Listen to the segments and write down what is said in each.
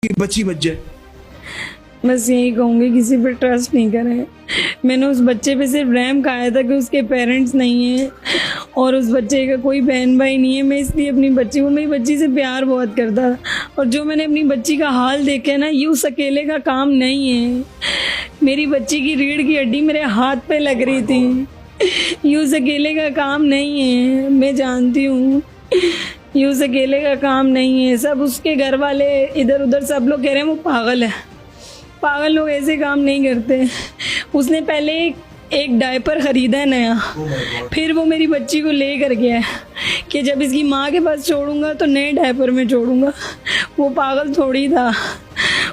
कि बच्ची बच जाए। बस यही कहूँगी, किसी पे ट्रस्ट नहीं करें। मैंने उस बच्चे पे सिर्फ रहम खाया था कि उसके पेरेंट्स नहीं हैं और उस बच्चे का कोई बहन भाई नहीं है। मैं इसलिए अपनी बच्ची को, मेरी बच्ची से प्यार बहुत करता था और जो मैंने अपनी बच्ची का हाल देखा है ना, ये उस अकेले का काम नहीं है। मेरी बच्ची की रीढ़ की हड्डी मेरे हाथ पे लग रही थी, ये उस अकेले का काम नहीं है। मैं जानती हूँ ये उस अकेले का काम नहीं है। सब उसके घर वाले इधर उधर सब लोग कह रहे हैं वो पागल है। पागल लोग ऐसे काम नहीं करते। उसने पहले एक डायपर ख़रीदा है नया, फिर वो मेरी बच्ची को ले कर गया कि जब इसकी माँ के पास छोड़ूंगा तो नए डायपर में छोड़ूंगा। वो पागल थोड़ी था,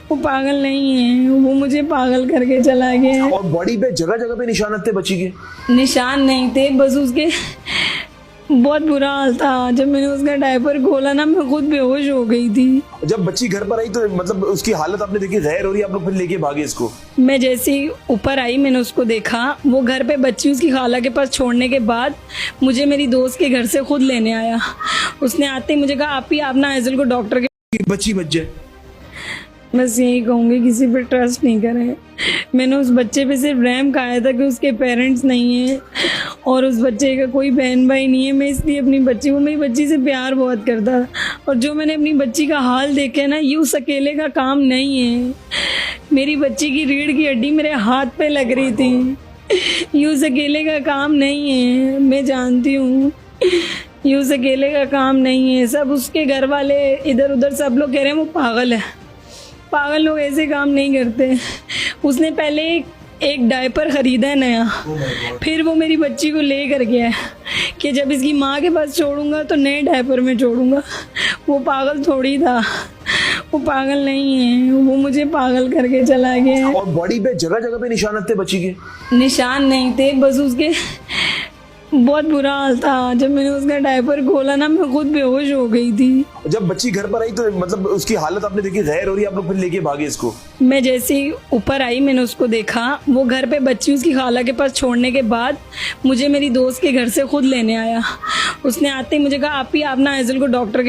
वो पागल नहीं है, वो मुझे पागल करके चला गया। और बॉडी पे जगह जगह पे निशान थे बच्ची के? निशान नहीं थे, बस उसके बहुत बुरा हाल था। जब मैंने उसका डायपर खोला ना, मैं खुद बेहोश हो गई थी। जब बच्ची घर पर आई तो मतलब उसकी हालत आपने देखी, गैर हो रही, आप लोग फिर लेके भागे इसको? मैं जैसे ही ऊपर आई मैंने उसको देखा, वो घर पे बच्ची उसकी खाला के पास छोड़ने के बाद मुझे मेरी दोस्त के घर से खुद लेने आया। उसने आते ही मुझे कहा आप ही आप ना ऐजल को डॉक्टर के। कि बच्ची बच जाए। बस यही कहूँगी, किसी पे ट्रस्ट नहीं करें। मैंने उस बच्चे पे सिर्फ रहम खाया था कि उसके पेरेंट्स नहीं हैं और उस बच्चे का कोई बहन भाई नहीं है। मैं इसलिए अपनी बच्ची को, मेरी बच्ची से प्यार बहुत करता था और जो मैंने अपनी बच्ची का हाल देखा है ना, ये उस अकेले का काम नहीं है। मेरी बच्ची की रीढ़ की हड्डी मेरे हाथ पे लग रही थी, ये उस अकेले का काम नहीं है। मैं जानती हूँ ये उस अकेले का काम नहीं है। सब उसके घर वाले इधर उधर सब लोग कह रहे हैं वो पागल है। पागल लोग ऐसे काम नहीं करते। उसने पहले एक डायपर ख़रीदा है नया, फिर वो मेरी बच्ची को ले कर गया कि जब इसकी माँ के पास छोड़ूंगा तो नए डायपर में छोड़ूंगा। वो पागल थोड़ी था, वो पागल नहीं है, वो मुझे पागल करके चला गया। और बॉडी पे जगह जगह पे निशान थे बच्ची के? निशान नहीं थे, बस उसके बहुत बुरा हाल था। जब मैंने उसका डायपर खोला ना, मैं खुद बेहोश हो गई थी। जब बच्ची घर पर आई तो मतलब उसकी हालत आपने देखी, गैर हो रही, आप लोग फिर लेके भागे इसको? मैं जैसे ही ऊपर आई मैंने उसको देखा, वो घर पे बच्ची उसकी खाला के पास छोड़ने के बाद मुझे मेरी दोस्त के घर से खुद लेने आया। उसने आते ही मुझे कहा आप ही आप ना ऐजल को डॉक्टर के